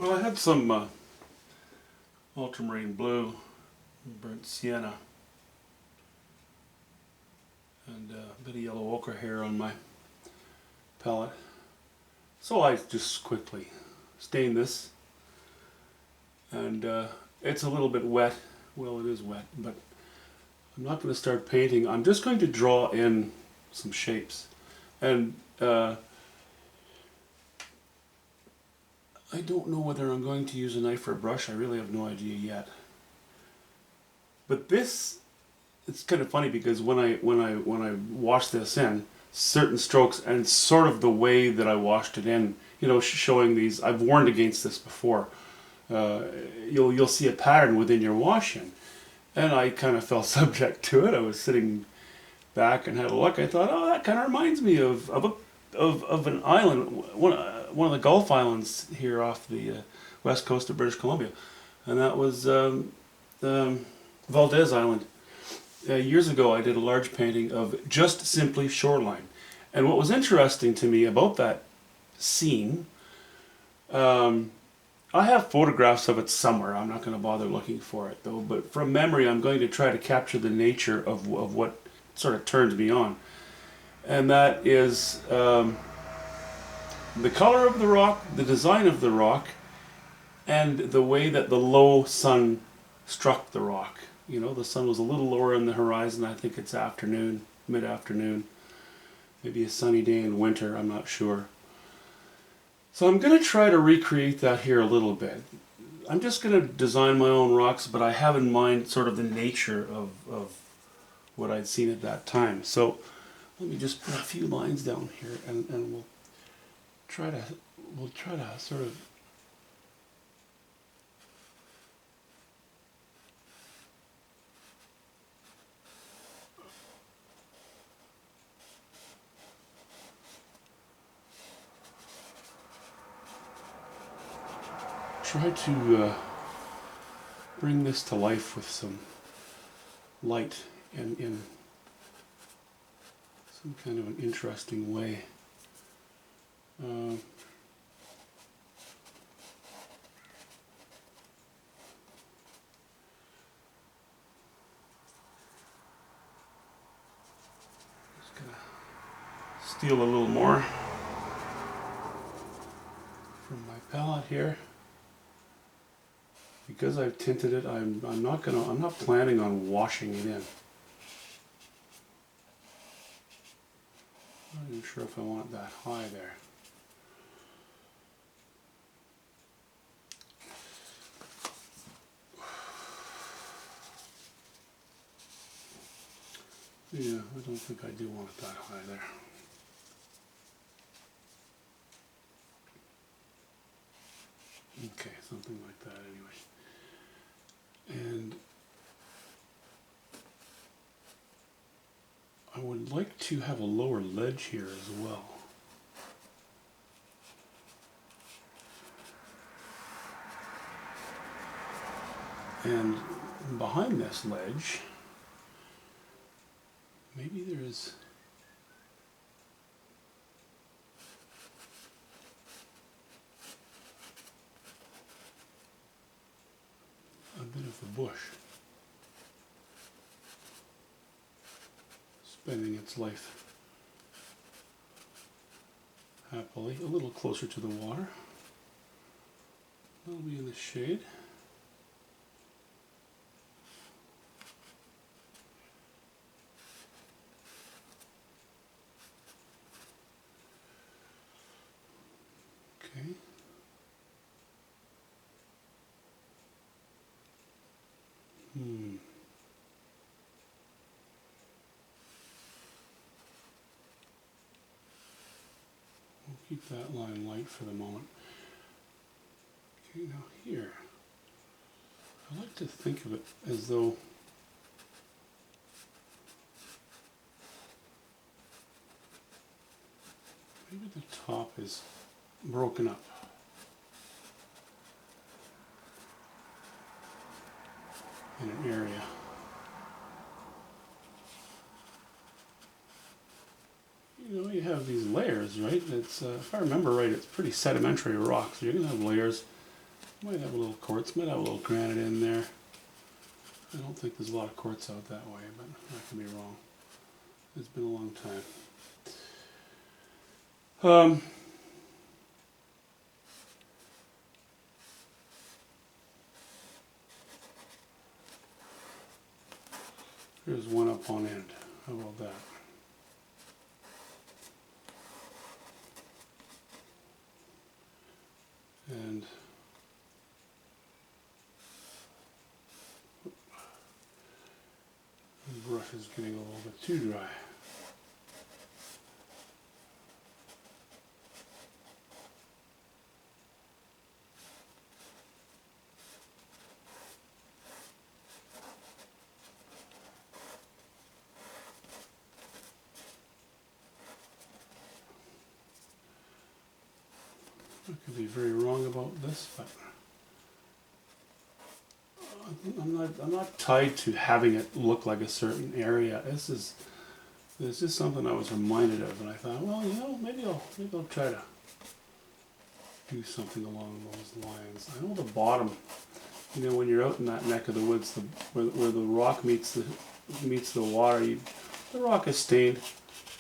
Well, I had some ultramarine blue, burnt sienna, and a bit of yellow ochre here on my palette. So I just quickly stain this, and it's a little bit wet. Well, it is wet, but I'm not going to start painting. I'm just going to draw in some shapes, and I don't know whether I'm going to use a knife or a brush. I really have no idea yet. But this, it's kind of funny because when I wash this in, certain strokes and sort of the way that I washed it in, you know, showing these, I've warned against this before. You'll see a pattern within your washing, and I kind of fell subject to it. I was sitting back and had a look. I thought, oh, that kind of reminds me of an island, one of the Gulf Islands here off the west coast of British Columbia, and that was Valdez Island. Years ago, I did a large painting of just simply shoreline, and what was interesting to me about that scene, I have photographs of it somewhere. I'm not going to bother looking for it though, but from memory, I'm going to try to capture the nature of what sort of turns me on, and that is the color of the rock, the design of the rock, and the way that the low sun struck the rock. You know, the sun was a little lower in the horizon. I think it's afternoon, mid-afternoon, maybe a sunny day in winter, I'm not sure. So I'm going to try to recreate that here a little bit. I'm just going to design my own rocks, but I have in mind sort of the nature of what I'd seen at that time. So let me just put a few lines down here, and we'll try to sort of bring this to life with some light and in some kind of an interesting way. Just gonna steal a little more from my palette here. Because I've tinted it, I'm not planning on washing it in. I'm not even sure if I want it that high there. Yeah, I don't think I do want it that high there. Okay, something like that anyway. And I would like to have a lower ledge here as well. And behind this ledge, maybe there is a bit of a bush spending its life happily, a little closer to the water. That'll be in the shade. Okay. We'll keep that line light for the moment. Okay, now here, I like to think of it as though maybe the top is broken up. In an area. You know, you have these layers, right? It's if I remember right, it's pretty sedimentary rock, so you're going to have layers Might have a little quartz, might have a little granite in there. I don't think there's a lot of quartz out that way, but I could be wrong. It's been a long time. Here's one up on end. How about that? And the brush is getting a little bit too dry. I could be very wrong about this, but I'm not tied to having it look like a certain area. This is just something I was reminded of, and I thought, well, maybe I'll try to do something along those lines. I know the bottom, when you're out in that neck of the woods, where the rock meets the water, the rock is stained.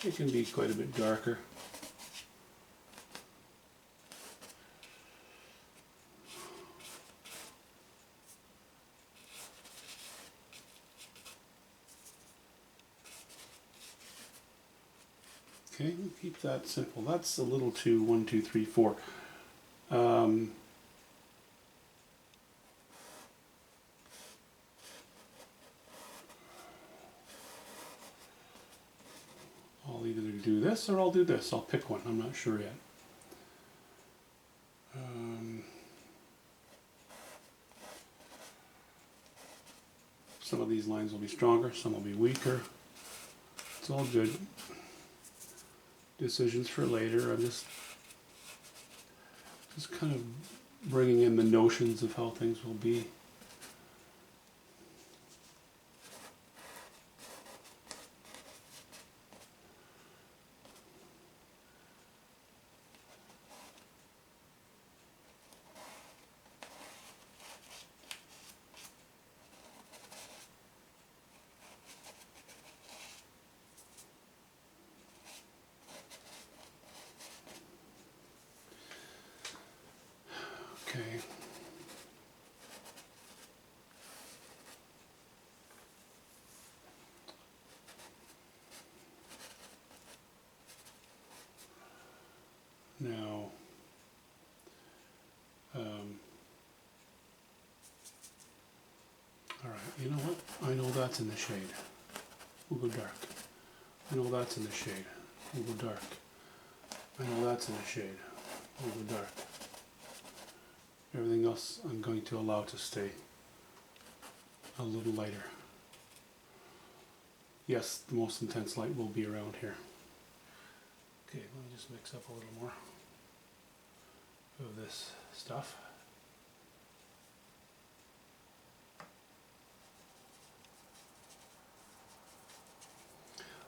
It can be quite a bit darker. Okay, we'll keep that simple. That's a little too 1, 2, 3, 4. I'll either do this or I'll do this. I'll pick one. I'm not sure yet. Some of these lines will be stronger, some will be weaker. It's all good. Decisions for later. I'm just kind of bringing in the notions of how things will be. Okay. Now, all right, you know what? I know that's in the shade. We'll go dark. I know that's in the shade. We'll go dark. I know that's in the shade. We'll go dark. Everything else I'm going to allow to stay a little lighter. Yes, the most intense light will be around here. Okay, let me just mix up a little more of this stuff.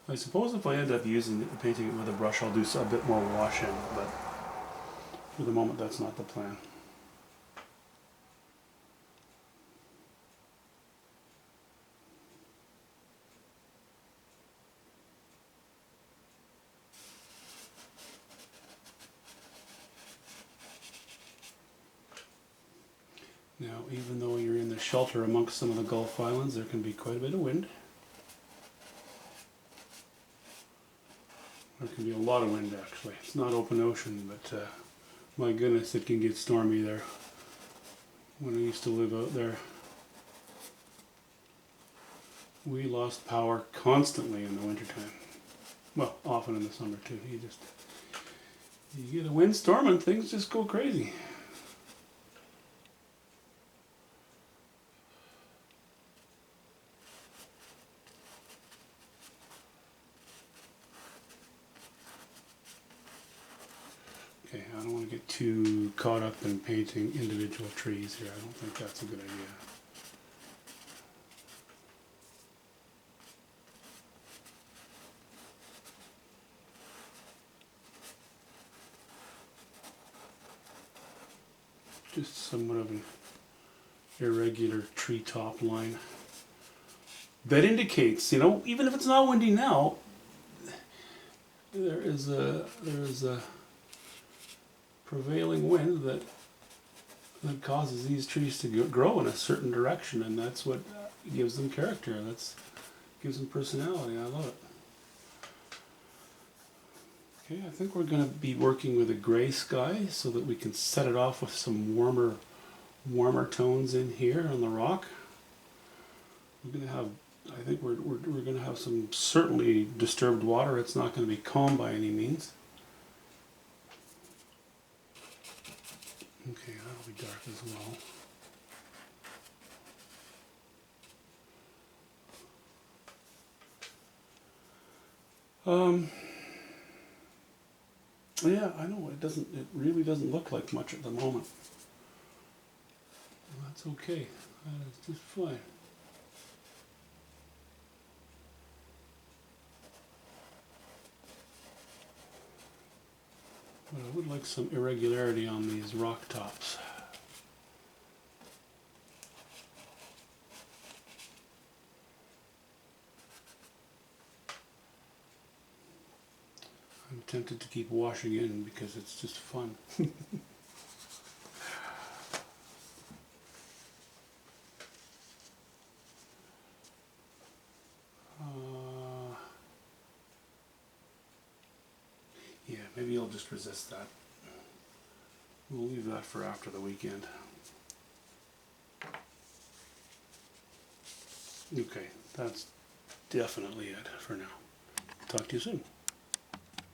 I suppose if I end up painting it with a brush, I'll do a bit more washing, but for the moment that's not the plan. Now, even though you're in the shelter amongst some of the Gulf Islands, there can be quite a bit of wind. There can be a lot of wind, actually. It's not open ocean, but my goodness, it can get stormy there. When I used to live out there, we lost power constantly in the wintertime. Well, often in the summer too. You get a windstorm and things just go crazy. Okay, I don't want to get too caught up in painting individual trees here. I don't think that's a good idea. just somewhat of an irregular treetop line. That indicates, you know, even if it's not windy now, there is a prevailing wind that causes these trees to grow in a certain direction, and that's what gives them character. That's gives them personality. I love it. Okay, I think we're going to be working with a gray sky so that we can set it off with some warmer tones in here on the rock. We're going to have, I think we're going to have some certainly disturbed water. It's not going to be calm by any means. Okay, that'll be dark as well. Yeah, I know it really doesn't look like much at the moment. Well, that's okay. That is just fine. But I would like some irregularity on these rock tops. I'm tempted to keep washing in because it's just fun. Yeah, maybe I'll just resist that. We'll leave that for after the weekend. Okay, that's definitely it for now. Talk to you soon.